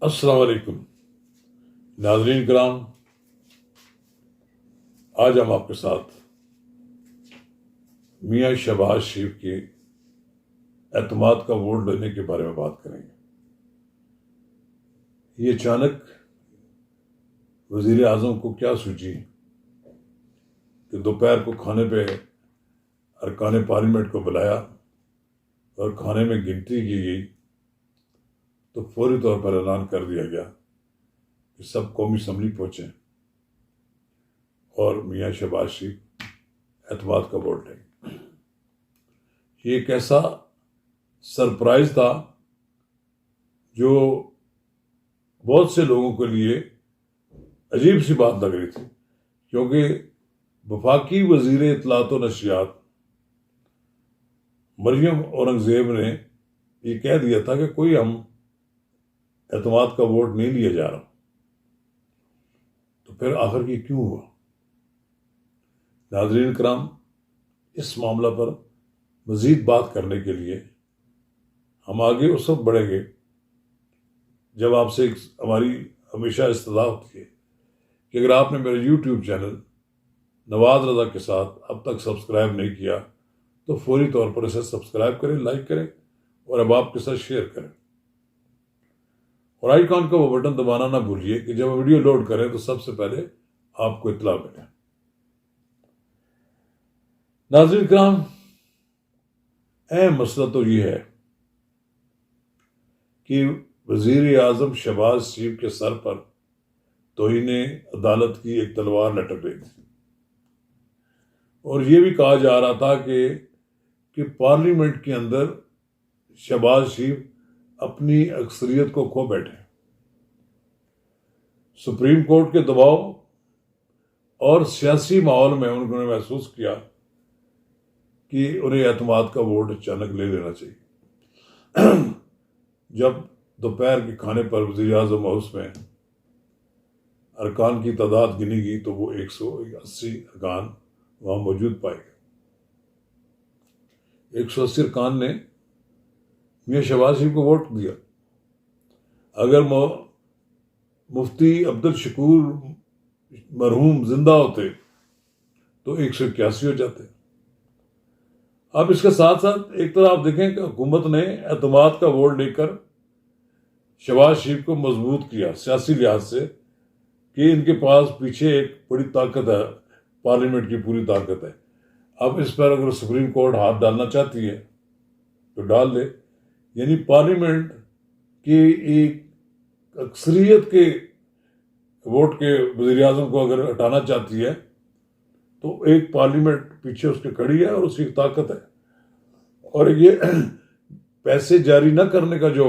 السلام علیکم ناظرین کرام، آج ہم آپ کے ساتھ میاں شہباز شریف کے اعتماد کا ووٹ لینے کے بارے میں بات کریں گے۔ یہ اچانک وزیر اعظم کو کیا سوچی کہ دوپہر کو کھانے پہ ارکان پارلیمنٹ کو بلایا اور کھانے میں گنتی کی گئی تو فوری طور پر اعلان کر دیا گیا کہ سب قومی اسمبلی پہنچیں اور میاں شہباز شریف اعتماد کا ووٹ لیں۔ یہ ایک ایسا سرپرائز تھا جو بہت سے لوگوں کے لیے عجیب سی بات لگ رہی تھی، کیونکہ وفاقی وزیر اطلاعات و نشریات مریم اورنگزیب نے یہ کہہ دیا تھا کہ کوئی ہم اعتماد کا ووٹ نہیں لیا جا رہا، تو پھر آخر کی کیوں ہوا؟ ناظرین کرام، اس معاملہ پر مزید بات کرنے کے لیے ہم آگے اس وقت بڑھیں گے جب آپ سے ہماری ہمیشہ استدعا ہوتی ہے کہ اگر آپ نے میرے یوٹیوب چینل نواز رضا کے ساتھ اب تک سبسکرائب نہیں کیا تو فوری طور پر اسے سبسکرائب کریں، لائک کریں اور اب آپ کے ساتھ شیئر کریں، اور آئیکن کا وہ بٹن دبانا نہ بھولیے کہ جب ویڈیو لوڈ کریں تو سب سے پہلے آپ کو اطلاع ملے۔ ناظرین کرام، اہم مسئلہ تو یہ ہے کہ وزیر اعظم شہباز شریف کے سر پر توہین عدالت کی ایک تلوار لٹک رہی تھی، اور یہ بھی کہا جا رہا تھا کہ پارلیمنٹ کے اندر شہباز شریف اپنی اکثریت کو کھو بیٹھے، سپریم کورٹ کے دباؤ اور سیاسی ماحول میں انہوں نے محسوس کیا کہ انہیں اعتماد کا ووٹ اچانک لے لینا چاہیے۔ جب دوپہر کے کھانے پر وزیر اعظم ہاؤس میں ارکان کی تعداد گنی گئی تو وہ 180 ارکان وہاں موجود پائے گئے۔ 180 ارکان نے میاں شہباز شریف کو ووٹ دیا۔ اگر مفتی عبدالشکور مرحوم زندہ ہوتے تو 181 ہو جاتے۔ اب اس کے ساتھ ساتھ ایک طرح آپ دیکھیں کہ حکومت نے اعتماد کا ووٹ لے کر شہباز شریف کو مضبوط کیا سیاسی لحاظ سے کہ ان کے پاس پیچھے ایک بڑی طاقت ہے، پارلیمنٹ کی پوری طاقت ہے۔ اب اس پر اگر سپریم کورٹ ہاتھ ڈالنا چاہتی ہے تو ڈال دے، یعنی پارلیمنٹ کی ایک اکثریت کے ووٹ کے وزیر اعظم کو اگر ہٹانا چاہتی ہے تو ایک پارلیمنٹ پیچھے اس کے کھڑی ہے اور اس کی طاقت ہے، اور یہ پیسے جاری نہ کرنے کا جو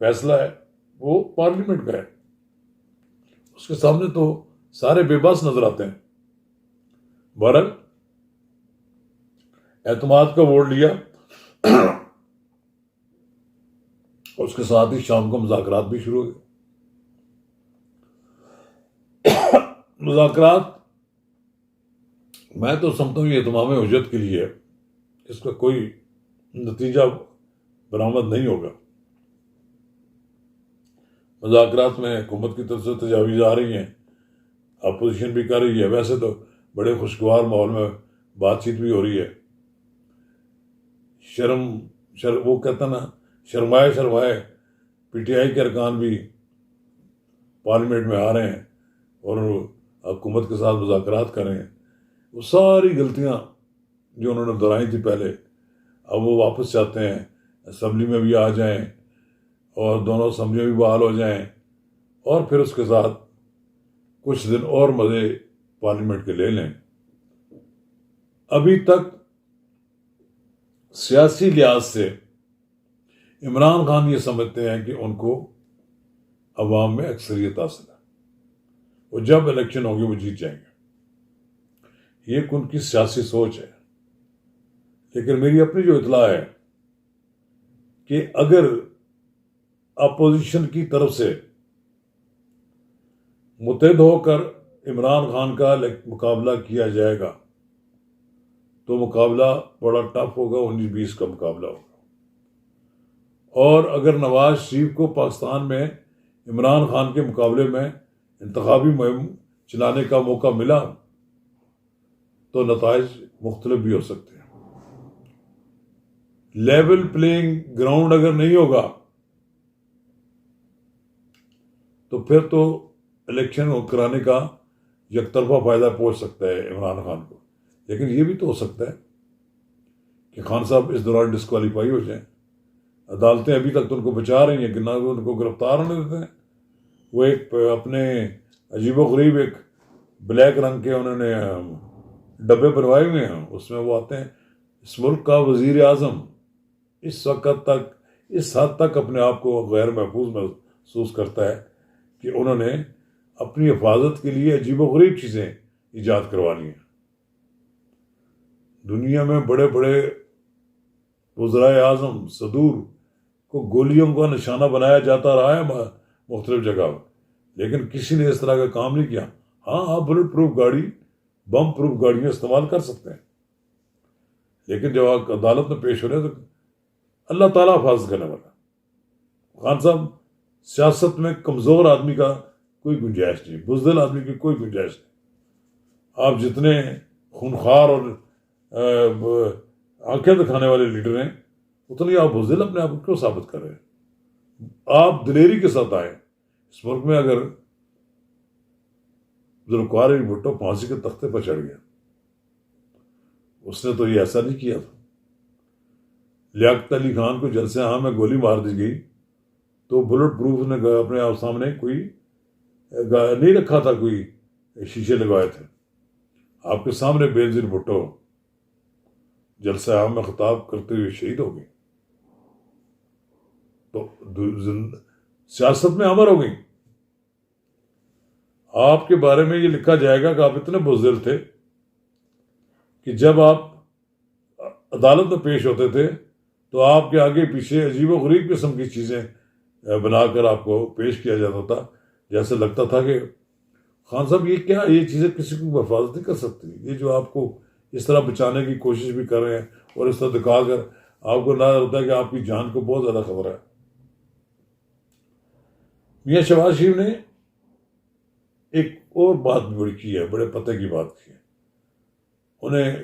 فیصلہ ہے وہ پارلیمنٹ کا ہے۔ اس کے سامنے تو سارے بے بس نظر آتے ہیں۔ بہرحال اعتماد کا ووٹ لیا، اس کے ساتھ ہی شام کو مذاکرات بھی شروع ہو گئے۔ مذاکرات میں تو سمجھتا ہوں یہ تمام حجت کے لیے اس کا کوئی نتیجہ برآمد نہیں ہوگا۔ مذاکرات میں حکومت کی طرف سے تجاویز آ رہی ہیں، اپوزیشن بھی کر رہی ہے، ویسے تو بڑے خوشگوار ماحول میں بات چیت بھی ہو رہی ہے۔ وہ کہتا نا، شرمائے پی ٹی آئی کے ارکان بھی پارلیمنٹ میں آ رہے ہیں اور حکومت کے ساتھ مذاکرات کر رہے ہیں۔ وہ ساری غلطیاں جو انہوں نے دہرائی تھی پہلے، اب وہ واپس چاہتے ہیں، اسمبلی میں بھی آ جائیں اور دونوں اسمبلیاں بھی بحال ہو جائیں، اور پھر اس کے ساتھ کچھ دن اور مزے پارلیمنٹ کے لے لیں۔ ابھی تک سیاسی لحاظ سے عمران خان یہ سمجھتے ہیں کہ ان کو عوام میں اکثریت حاصل ہے، وہ جب الیکشن ہوگی وہ جیت جائیں گے۔ یہ ان کی سیاسی سوچ ہے، لیکن میری اپنی جو اطلاع ہے کہ اگر اپوزیشن کی طرف سے متحد ہو کر عمران خان کا مقابلہ کیا جائے گا تو مقابلہ بڑا ٹف ہوگا، 19-20 کا مقابلہ ہوگا، اور اگر نواز شریف کو پاکستان میں عمران خان کے مقابلے میں انتخابی مہم چلانے کا موقع ملا تو نتائج مختلف بھی ہو سکتے ہیں۔ لیول پلینگ گراؤنڈ اگر نہیں ہوگا تو پھر تو الیکشن کرانے کا یک طرفہ فائدہ پہنچ سکتا ہے عمران خان کو، لیکن یہ بھی تو ہو سکتا ہے کہ خان صاحب اس دوران ڈسکوالیفائی ہو جائیں۔ عدالتیں ابھی تک تو ان کو بچا رہی ہیں کہ نہ وہ ان کو گرفتار ہونے دیتے ہیں۔ وہ ایک اپنے عجیب و غریب ایک بلیک رنگ کے انہوں نے ڈبے بنوائے ہوئے ہیں، اس میں وہ آتے ہیں۔ اس ملک کا وزیر اعظم اس وقت تک اس حد تک اپنے آپ کو غیر محفوظ محسوس کرتا ہے کہ انہوں نے اپنی حفاظت کے لیے عجیب و غریب چیزیں ایجاد کروانی ہیں۔ دنیا میں بڑے بڑے وزرائے اعظم صدور کو گولیوں کا نشانہ بنایا جاتا رہا ہے مختلف جگہ، لیکن کسی نے اس طرح کا کام نہیں کیا۔ ہاں آپ بلٹ پروف گاڑی، بم پروف گاڑیاں استعمال کر سکتے ہیں، لیکن جب آپ عدالت میں پیش ہو رہے ہیں تو اللہ تعالیٰ حفاظت کرنے والا۔ خان صاحب سیاست میں کمزور آدمی کا کوئی گنجائش نہیں، بزدل آدمی کی کوئی گنجائش نہیں۔ آپ جتنے خونخوار اور آنکھیں دکھانے والے لیڈر ہیں، اتنی آپ بزدل اپنے آپ کو کیوں ثابت کر رہے ہیں؟ آپ دلیری کے ساتھ آئیں۔ اس ملک میں اگر ذوالفقار علی بھٹو پھانسی کے تختے پر چڑھ گیا، اس نے تو یہ ایسا نہیں کیا تھا۔ لیاقت علی خان کو جلسے عام میں گولی مار دی گئی تو بلٹ پروف نے اپنے آپ سامنے کوئی نہیں رکھا تھا، کوئی شیشے لگوائے تھے۔ آپ کے سامنے بے نظیر بھٹو جلسہ عام میں خطاب کرتے ہوئے شہید ہو گئی۔ تو سیاست میں امر ہو گئی۔ آپ کے بارے میں یہ لکھا جائے گا کہ آپ اتنے بزدل تھے کہ جب آپ عدالت میں پیش ہوتے تھے تو آپ کے آگے پیچھے عجیب و غریب قسم کی چیزیں بنا کر آپ کو پیش کیا جاتا تھا، جیسے لگتا تھا کہ خان صاحب یہ کیا، یہ چیزیں کسی کو حفاظت نہیں کر سکتی۔ یہ جو آپ کو اس طرح بچانے کی کوشش بھی کر رہے ہیں اور اس طرح دکھا کر آپ کو نظر ہوتا ہے کہ آپ کی جان کو بہت زیادہ خطرہ ہے۔ میاں شہباز شریف نے ایک اور بات بھی بڑی کی ہے، بڑے پتے کی بات کی ہے۔ انہیں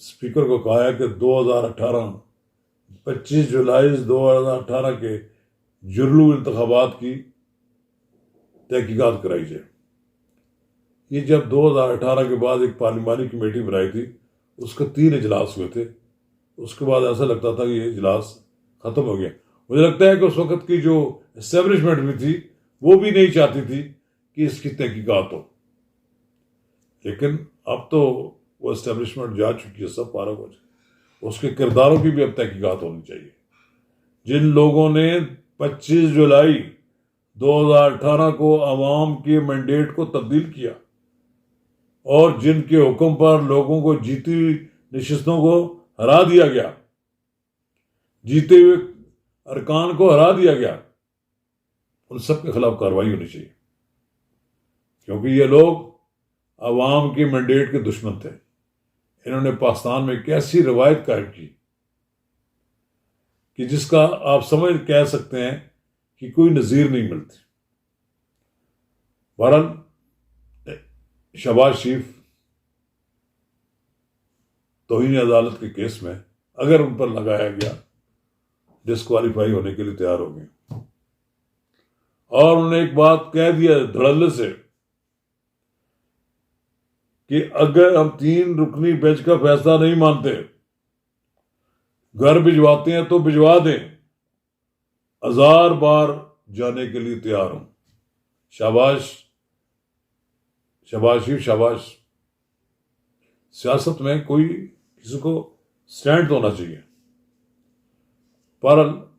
اسپیکر کو کہا ہے کہ 25 جولائی 2018 کے جرلو انتخابات کی تحقیقات کرائی جائے۔ یہ جب 2018 کے بعد ایک پارلیمانی کمیٹی بنائی تھی، اس کے 3 اجلاس ہوئے تھے۔ اس کے بعد ایسا لگتا تھا کہ یہ اجلاس ختم ہو گیا۔ مجھے لگتا ہے کہ اس وقت کی جو اسٹیبلشمنٹ بھی تھی وہ بھی نہیں چاہتی تھی کہ اس کی تحقیقات ہو، لیکن اب تو وہ اسٹیبلشمنٹ جا چکی ہے، سب فارغ ہو جائے۔ اس کے کرداروں کی بھی اب تحقیقات ہونی چاہیے۔ جن لوگوں نے 25 جولائی 2018 کو عوام کے مینڈیٹ کو تبدیل کیا اور جن کے حکم پر لوگوں کو جیتی ہوئی نشستوں کو ہرا دیا گیا، جیتے ہوئے ارکان کو ہرا دیا گیا، ان سب کے خلاف کارروائی ہونی چاہیے، کیونکہ یہ لوگ عوام کے مینڈیٹ کے دشمن تھے۔ انہوں نے پاکستان میں ایک ایسی روایت قائم کی کہ جس کا آپ کہہ سکتے ہیں کہ کوئی نظیر نہیں ملتی۔ بہرحال شہباز شریف توہین عدالت کے کیس میں اگر ان پر لگایا گیا، ڈسکوالیفائی ہونے کے لیے تیار ہو گئے، اور انہوں نے ایک بات کہہ دیا دھڑلے سے کہ اگر ہم 3 رکنی بینچ کا فیصلہ نہیں مانتے، گھر بھجواتے ہیں تو بھجوا دیں، 1000 بار جانے کے لیے تیار ہوں۔ شاباش شریف، شاباش۔ سیاست میں کوئی کسی کو سٹینڈ تو ہونا چاہیے۔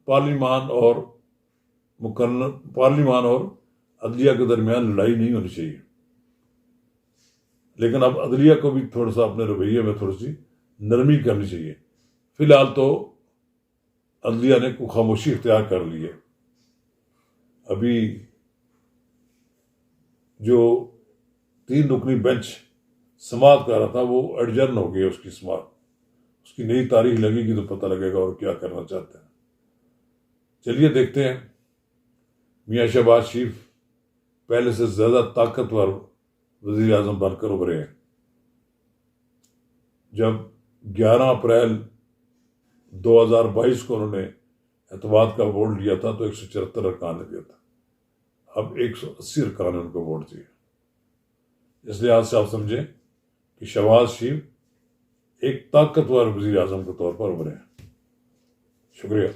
پارلیمان اور عدلیہ کے درمیان لڑائی نہیں ہونی چاہیے، لیکن اب عدلیہ کو بھی تھوڑا سا اپنے رویے میں تھوڑی سی نرمی کرنی چاہیے۔ فی الحال تو عدلیہ نے خاموشی اختیار کر لی ہے۔ ابھی جو 3 رکنی بینچ سماعت کر رہا تھا وہ ایڈجرن ہو گئی، اس کی سماعت، اس کی نئی تاریخ لگے گی تو پتہ لگے گا اور کیا کرنا چاہتے ہیں۔ چلیے دیکھتے ہیں میاں شہباز شریف پہلے سے زیادہ طاقتور وزیر اعظم بن کر ابھرے ہیں. جب 11 اپریل 2022 کو انہوں نے اعتماد کا ووٹ لیا تھا تو 174 ارکان نے دیا تھا. اب 180 ارکان نے ان کو ووٹ دیا. اس لحاظ سے آپ سمجھیں کہ شہباز شریف ایک طاقتور وزیر اعظم کے طور پر ابھرے ہیں. شکریہ.